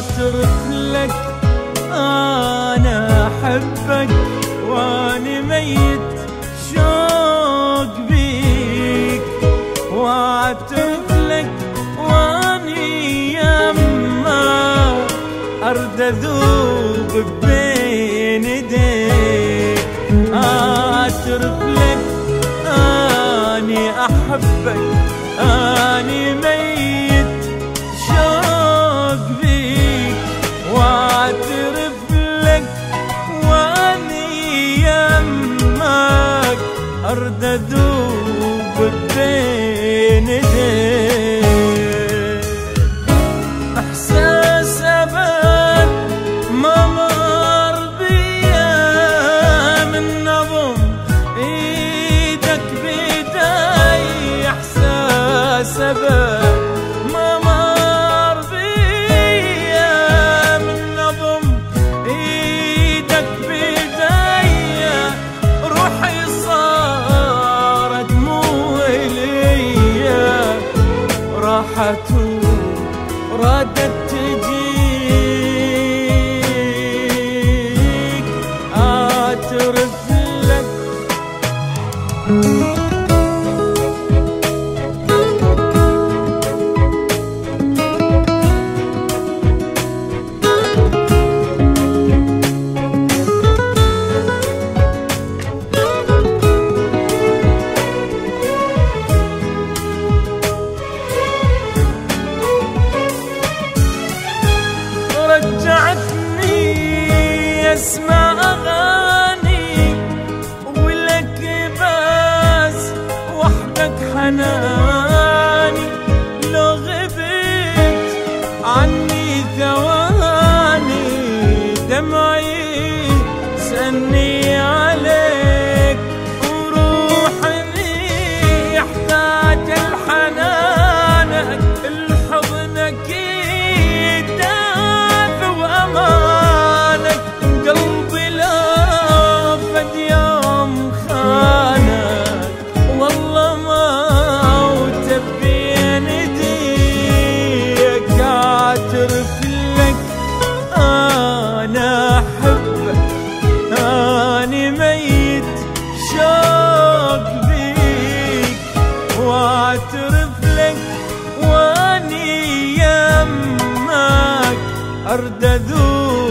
اعترف لك انا احبك واني ميت شوق بيك، واعترف لك واني يما ارد اذوب بين ايديك. اعترف لك اني احبك اني ميت شوق بيك، واعترف لك واني يمك ارد اذوب بين ايديك. احساس ابد ما مر بيا من نظم ايدك بيدي، احساس ابد ما مر بيا من نظم ايدك بيدي، روحي صارت دموع ليا راحت ردت تجيك. اعترف لك رجعتني اسمع اغاني ولك بس وحدك حناني، لو غبت عني ثواني دمعي سألني عليك، وروحي يحتاج الحنانك الحضنك يدافع وامانك، قلبي لا فد يوم خانك والله ما وتبين ايديك. اعترف لك انا احبك اني ميت شوق بيك، واعترف لك واني يمك ارد اذوب